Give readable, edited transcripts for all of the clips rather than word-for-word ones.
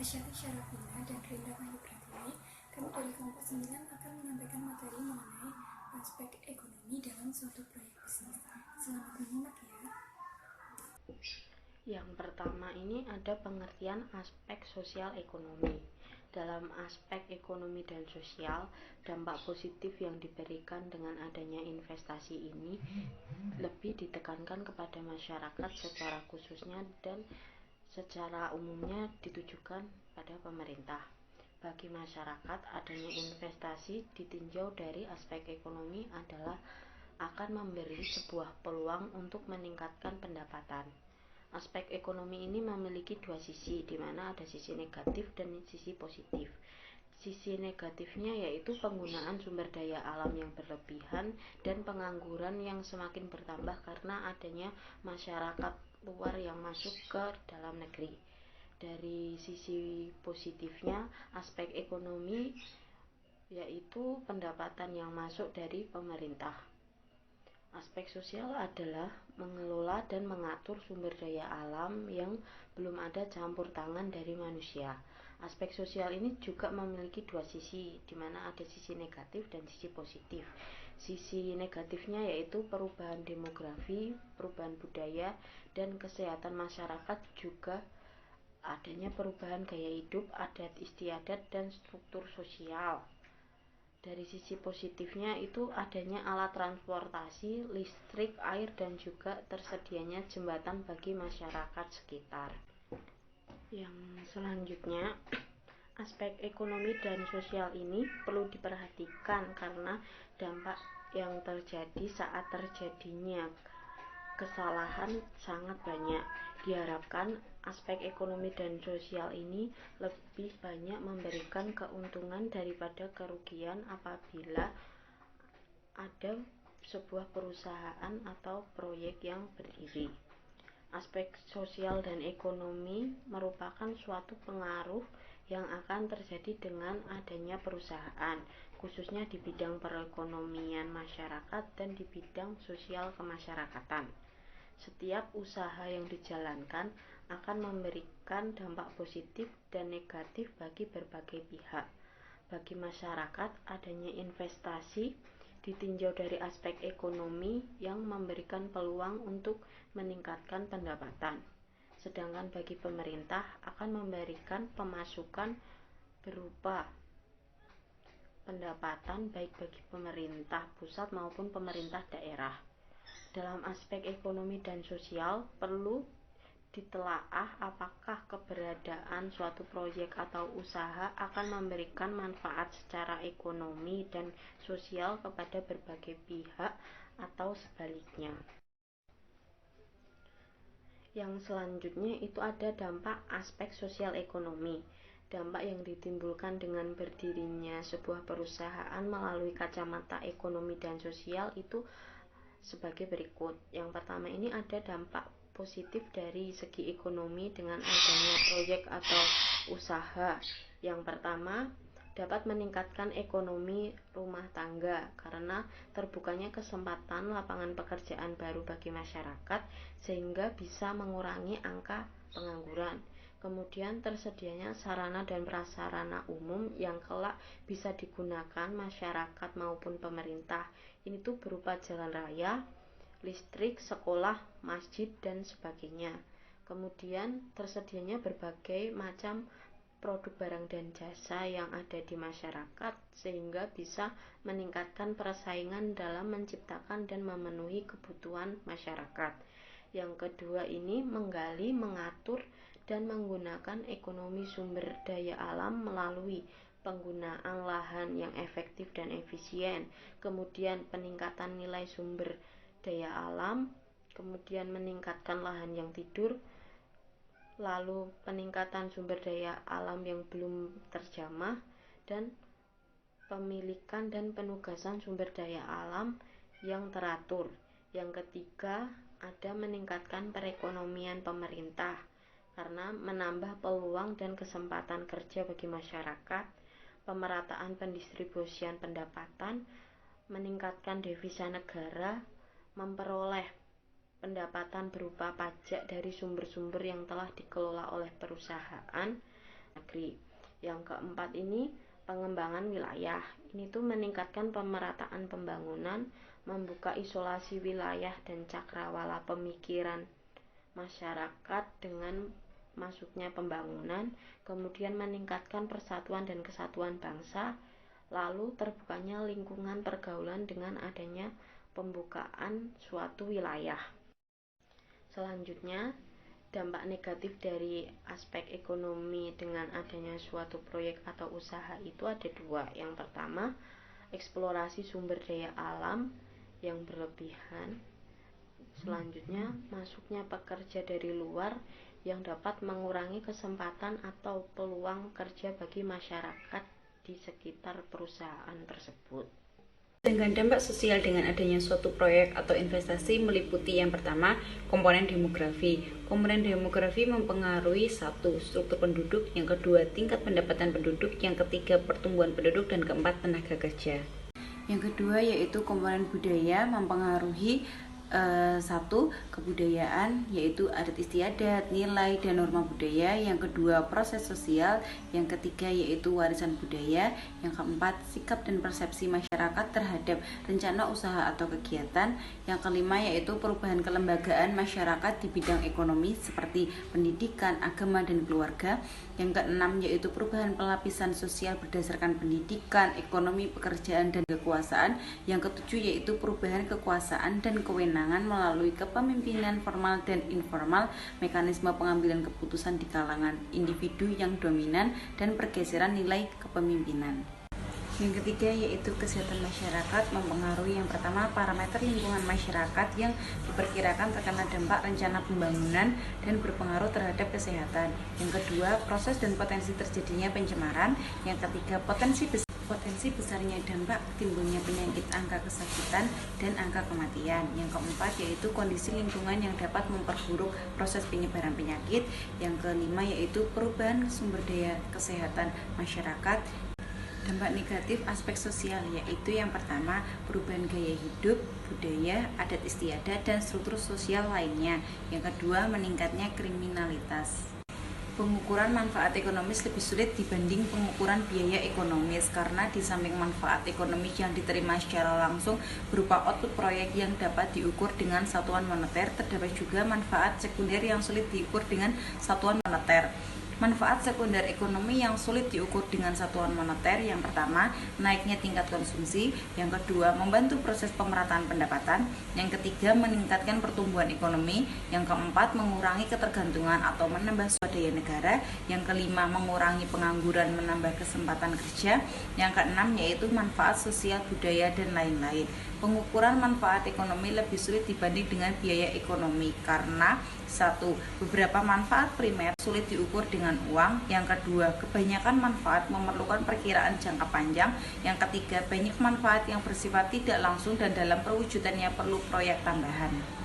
Asyati Syarafina dan Rinda Mayu Pratiwi, kami dari kelompok 9 akan menyampaikan materi mengenai aspek ekonomi dalam suatu proyek bisnis. Selamat menyimak ya. Yang pertama ini ada pengertian aspek sosial ekonomi. Dalam aspek ekonomi dan sosial, dampak positif yang diberikan dengan adanya investasi ini lebih ditekankan kepada masyarakat secara khususnya dan secara umumnya ditujukan pada pemerintah. Bagi masyarakat, adanya investasi ditinjau dari aspek ekonomi adalah akan memberi sebuah peluang untuk meningkatkan pendapatan. Aspek ekonomi ini memiliki dua sisi, di mana ada sisi negatif dan sisi positif. Sisi negatifnya yaitu penggunaan sumber daya alam yang berlebihan dan pengangguran yang semakin bertambah karena adanya masyarakat luar yang masuk ke dalam negeri. Dari sisi positifnya, aspek ekonomi yaitu pendapatan yang masuk dari pemerintah. Aspek sosial adalah mengelola dan mengatur sumber daya alam yang belum ada campur tangan dari manusia. Aspek sosial ini juga memiliki dua sisi, di mana ada sisi negatif dan sisi positif. Sisi negatifnya yaitu perubahan demografi, perubahan budaya, dan kesehatan masyarakat, juga adanya perubahan gaya hidup, adat istiadat, dan struktur sosial. Dari sisi positifnya itu adanya alat transportasi, listrik, air, dan juga tersedianya jembatan bagi masyarakat sekitar. Yang selanjutnya, aspek ekonomi dan sosial ini perlu diperhatikan karena dampak yang terjadi saat terjadinya kesalahan sangat banyak. Diharapkan aspek ekonomi dan sosial ini lebih banyak memberikan keuntungan daripada kerugian apabila ada sebuah perusahaan atau proyek yang berdiri. Aspek sosial dan ekonomi merupakan suatu pengaruh yang akan terjadi dengan adanya perusahaan, khususnya di bidang perekonomian masyarakat dan di bidang sosial kemasyarakatan. Setiap usaha yang dijalankan akan memberikan dampak positif dan negatif bagi berbagai pihak. Bagi masyarakat, adanya investasi ditinjau dari aspek ekonomi yang memberikan peluang untuk meningkatkan pendapatan. Sedangkan bagi pemerintah akan memberikan pemasukan berupa pendapatan baik bagi pemerintah pusat maupun pemerintah daerah. Dalam aspek ekonomi dan sosial perlu ditelaah apakah keberadaan suatu proyek atau usaha akan memberikan manfaat secara ekonomi dan sosial kepada berbagai pihak atau sebaliknya. Yang selanjutnya itu ada dampak aspek sosial ekonomi. Dampak yang ditimbulkan dengan berdirinya sebuah perusahaan melalui kacamata ekonomi dan sosial itu sebagai berikut. Yang pertama ini ada dampak positif dari segi ekonomi dengan adanya proyek atau usaha. Yang pertama, dapat meningkatkan ekonomi rumah tangga karena terbukanya kesempatan lapangan pekerjaan baru bagi masyarakat sehingga bisa mengurangi angka pengangguran. Kemudian tersedianya sarana dan prasarana umum yang kelak bisa digunakan masyarakat maupun pemerintah. Ini tuh berupa jalan raya, listrik, sekolah, masjid, dan sebagainya. Kemudian tersedianya berbagai macam produk barang dan jasa yang ada di masyarakat sehingga bisa meningkatkan persaingan dalam menciptakan dan memenuhi kebutuhan masyarakat. Yang kedua ini menggali, mengatur, dan menggunakan ekonomi sumber daya alam melalui penggunaan lahan yang efektif dan efisien, kemudian peningkatan nilai sumber daya alam, kemudian meningkatkan lahan yang tidur, lalu peningkatan sumber daya alam yang belum terjamah, dan pemilikan dan penugasan sumber daya alam yang teratur. Yang ketiga, ada meningkatkan perekonomian pemerintah karena menambah peluang dan kesempatan kerja bagi masyarakat, pemerataan pendistribusian pendapatan, meningkatkan devisa negara, memperoleh pendapatan berupa pajak dari sumber-sumber yang telah dikelola oleh perusahaan, negeri. Yang keempat ini pengembangan wilayah. Ini tuh meningkatkan pemerataan pembangunan, membuka isolasi wilayah dan cakrawala pemikiran masyarakat dengan masuknya pembangunan, kemudian meningkatkan persatuan dan kesatuan bangsa, lalu terbukanya lingkungan pergaulan dengan adanya pembukaan suatu wilayah. Selanjutnya, dampak negatif dari aspek ekonomi dengan adanya suatu proyek atau usaha itu ada dua. Yang pertama, eksplorasi sumber daya alam yang berlebihan. Selanjutnya, masuknya pekerja dari luar yang dapat mengurangi kesempatan atau peluang kerja bagi masyarakat di sekitar perusahaan tersebut. Sedangkan dampak sosial dengan adanya suatu proyek atau investasi meliputi yang pertama, komponen demografi. Komponen demografi mempengaruhi satu, struktur penduduk, yang kedua, tingkat pendapatan penduduk, yang ketiga, pertumbuhan penduduk, dan keempat, tenaga kerja. Yang kedua yaitu komponen budaya mempengaruhi satu, kebudayaan, yaitu adat istiadat, nilai, dan norma budaya. Yang kedua, proses sosial. Yang ketiga yaitu warisan budaya. Yang keempat, sikap dan persepsi masyarakat terhadap rencana usaha atau kegiatan. Yang kelima yaitu perubahan kelembagaan masyarakat di bidang ekonomi seperti pendidikan, agama, dan keluarga. Yang keenam yaitu perubahan pelapisan sosial berdasarkan pendidikan, ekonomi, pekerjaan, dan kekuasaan. Yang ketujuh yaitu perubahan kekuasaan dan kewenangan melalui kepemimpinan formal dan informal, mekanisme pengambilan keputusan di kalangan individu yang dominan, dan pergeseran nilai kepemimpinan. Yang ketiga yaitu kesehatan masyarakat mempengaruhi yang pertama, parameter lingkungan masyarakat yang diperkirakan terkena dampak rencana pembangunan dan berpengaruh terhadap kesehatan. Yang kedua, proses dan potensi terjadinya pencemaran. Yang ketiga, potensi besarnya dampak timbulnya penyakit, angka kesakitan, dan angka kematian. Yang keempat yaitu kondisi lingkungan yang dapat memperburuk proses penyebaran penyakit. Yang kelima yaitu perubahan sumber daya kesehatan masyarakat. Dampak negatif aspek sosial yaitu yang pertama, perubahan gaya hidup, budaya, adat istiadat, dan struktur sosial lainnya. Yang kedua, meningkatnya kriminalitas. Pengukuran manfaat ekonomis lebih sulit dibanding pengukuran biaya ekonomis karena di samping manfaat ekonomis yang diterima secara langsung berupa output proyek yang dapat diukur dengan satuan moneter, terdapat juga manfaat sekunder yang sulit diukur dengan satuan moneter. Manfaat sekunder ekonomi yang sulit diukur dengan satuan moneter yang pertama, naiknya tingkat konsumsi. Yang kedua, membantu proses pemerataan pendapatan. Yang ketiga, meningkatkan pertumbuhan ekonomi. Yang keempat, mengurangi ketergantungan atau menambah swadaya negara. Yang kelima, mengurangi pengangguran, menambah kesempatan kerja. Yang keenam, yaitu manfaat sosial, budaya, dan lain-lain. Pengukuran manfaat ekonomi lebih sulit dibanding dengan biaya ekonomi karena satu, beberapa manfaat primer sulit diukur dengan uang. Yang kedua, kebanyakan manfaat memerlukan perkiraan jangka panjang. Yang ketiga, banyak manfaat yang bersifat tidak langsung dan dalam perwujudannya perlu proyek tambahan.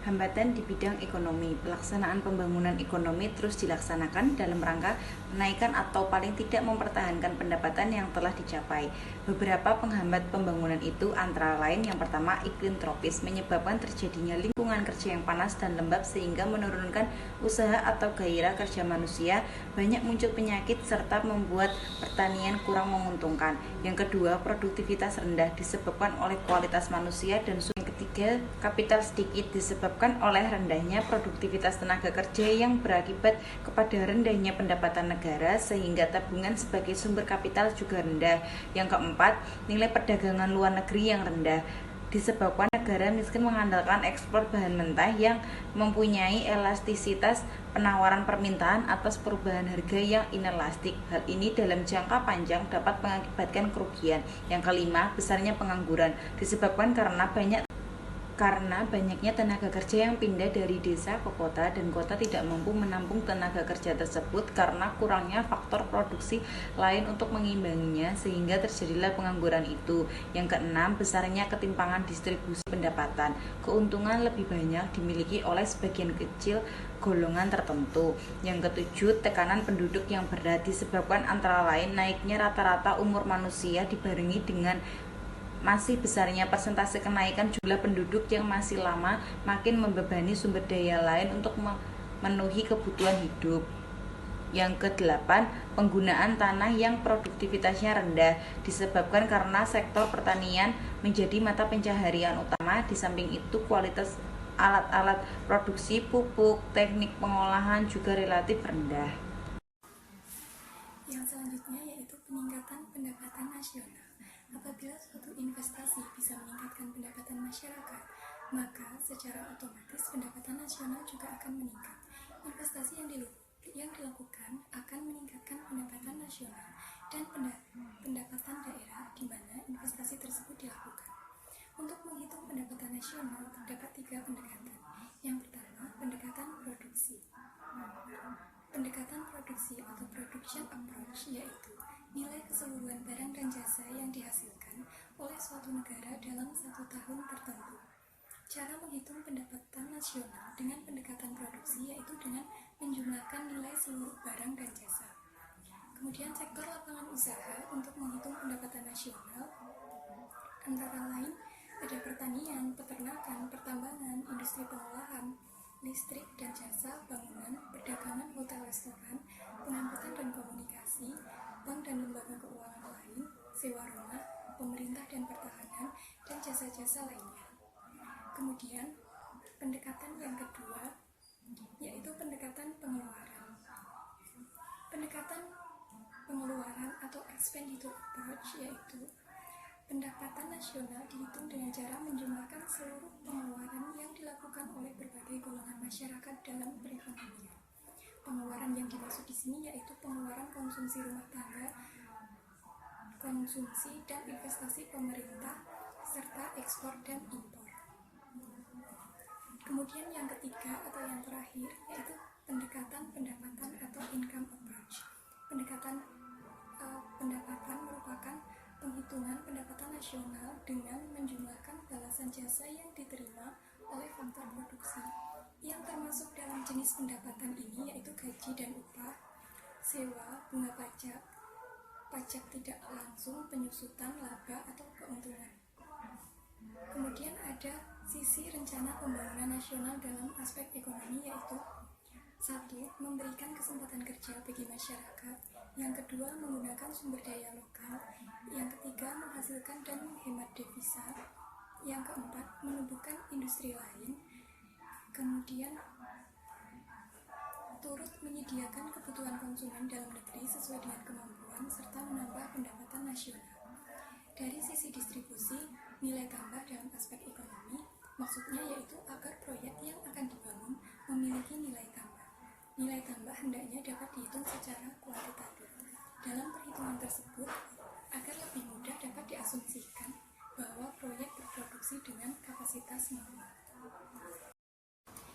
Hambatan di bidang ekonomi. Pelaksanaan pembangunan ekonomi terus dilaksanakan dalam rangka menaikkan atau paling tidak mempertahankan pendapatan yang telah dicapai. Beberapa penghambat pembangunan itu antara lain yang pertama, iklim tropis menyebabkan terjadinya lingkungan kerja yang panas dan lembab sehingga menurunkan usaha atau gairah kerja manusia, banyak muncul penyakit serta membuat pertanian kurang menguntungkan. Yang kedua, produktivitas rendah disebabkan oleh kualitas manusia dan yang ketiga, kapital sedikit disebabkan oleh rendahnya produktivitas tenaga kerja yang berakibat kepada rendahnya pendapatan negara sehingga tabungan sebagai sumber kapital juga rendah. Yang keempat, nilai perdagangan luar negeri yang rendah disebabkan negara miskin mengandalkan ekspor bahan mentah yang mempunyai elastisitas penawaran permintaan atas perubahan harga yang inelastik. Hal ini dalam jangka panjang dapat mengakibatkan kerugian. Yang kelima, besarnya pengangguran disebabkan karena banyaknya tenaga kerja yang pindah dari desa ke kota dan kota tidak mampu menampung tenaga kerja tersebut karena kurangnya faktor produksi lain untuk mengimbanginya sehingga terjadilah pengangguran itu. Yang keenam, besarnya ketimpangan distribusi pendapatan. Keuntungan lebih banyak dimiliki oleh sebagian kecil golongan tertentu. Yang ketujuh, tekanan penduduk yang berat disebabkan antara lain naiknya rata-rata umur manusia dibarengi dengan masih besarnya persentase kenaikan jumlah penduduk yang masih lama makin membebani sumber daya lain untuk memenuhi kebutuhan hidup. Yang kedelapan, penggunaan tanah yang produktivitasnya rendah disebabkan karena sektor pertanian menjadi mata pencaharian utama. Di samping itu, kualitas alat-alat produksi pupuk, teknik pengolahan juga relatif rendah. Yang selanjutnya yaitu peningkatan pendapatan nasional. Apabila suatu investasi bisa meningkatkan pendapatan masyarakat, maka secara otomatis pendapatan nasional juga akan meningkat. Investasi yang dilakukan akan meningkatkan pendapatan nasional dan pendapatan daerah di mana investasi tersebut dilakukan. Untuk menghitung pendapatan nasional terdapat 3 pendekatan. Yang pertama, pendekatan produksi. Pendekatan produksi atau production approach yaitu nilai keseluruhan barang dan jasa yang dihasilkan oleh suatu negara dalam 1 tahun tertentu. Cara menghitung pendapatan nasional dengan pendekatan produksi yaitu dengan menjumlahkan nilai seluruh barang dan jasa. Kemudian sektor lapangan usaha untuk menghitung pendapatan nasional antara lain ada pertanian, peternakan, pertambangan, industri pengolahan, listrik dan jasa, bangunan, perdagangan, hotel, restoran, pengangkutan dan komunikasi, bank dan lembaga keuangan lain, sewa rumah, pemerintah dan pertahanan, dan jasa-jasa lainnya. Kemudian, pendekatan yang kedua yaitu pendekatan pengeluaran. Pendekatan pengeluaran atau expenditure approach yaitu pendapatan nasional dihitung dengan cara menjumlahkan seluruh pengeluaran yang dilakukan oleh berbagai golongan masyarakat dalam perekonomian. Pengeluaran yang dimaksud di sini yaitu pengeluaran konsumsi rumah tangga, konsumsi dan investasi pemerintah, serta ekspor dan impor. Kemudian yang ketiga atau yang terakhir yaitu pendekatan pendapatan atau income approach. Pendapatan merupakan penghitungan pendapatan nasional dengan menjumlahkan balasan jasa yang diterima oleh faktor produksi. Yang termasuk dalam jenis pendapatan ini yaitu gaji dan upah, sewa, bunga pajak, pajak tidak langsung, penyusutan, laba atau keuntungan. Kemudian ada sisi rencana pembangunan nasional dalam aspek ekonomi yaitu 1. Memberikan kesempatan kerja bagi masyarakat. Yang kedua, menggunakan sumber daya lokal. Yang ketiga, menghasilkan dan menghemat devisa. Yang keempat, menumbuhkan industri lain. Kemudian, turut menyediakan kebutuhan konsumen dalam negeri sesuai dengan kemampuan serta menambah pendapatan nasional. Dari sisi distribusi, nilai tambah dalam aspek ekonomi, maksudnya yaitu agar proyek yang akan dibangun memiliki nilai tambah. Nilai tambah hendaknya dapat dihitung secara kuantitatif. Dalam perhitungan tersebut, agar lebih mudah dapat diasumsikan bahwa proyek berproduksi dengan kapasitas normal.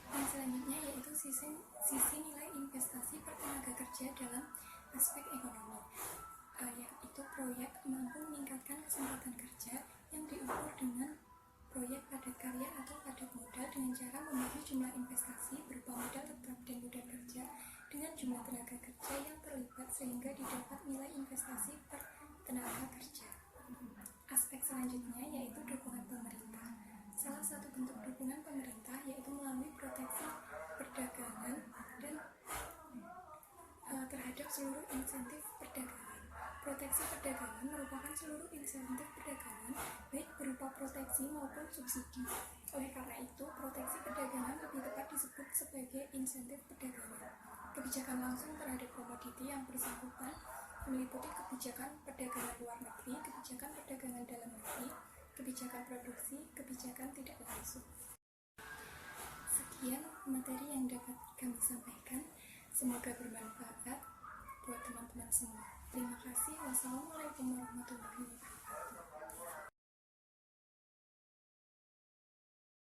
Yang selanjutnya yaitu sisi nilai investasi per tenaga kerja dalam aspek ekonomi, yaitu proyek mampu meningkatkan kesempatan kerja yang diukur dengan proyek padat karya atau padat modal dengan cara membagi jumlah investasi berupa modal tetap dan modal kerja dengan jumlah tenaga kerja yang terlibat sehingga didapat nilai investasi per tenaga kerja. Aspek selanjutnya yaitu dukungan pemerintah. Salah satu bentuk dukungan pemerintah yaitu melalui proteksi perdagangan dan terhadap seluruh insentif perdagangan. Proteksi perdagangan merupakan seluruh insentif perdagangan baik berupa proteksi maupun subsidi. Oleh karena itu, proteksi perdagangan lebih tepat disebut sebagai insentif perdagangan. Kebijakan langsung terhadap komoditi yang bersangkutan meliputi kebijakan perdagangan luar negeri, kebijakan perdagangan dalam negeri, kebijakan produksi, kebijakan tidak langsung. Sekian materi yang dapat kami sampaikan. Semoga bermanfaat buat teman-teman semua. Terima kasih. Wassalamualaikum warahmatullahi wabarakatuh.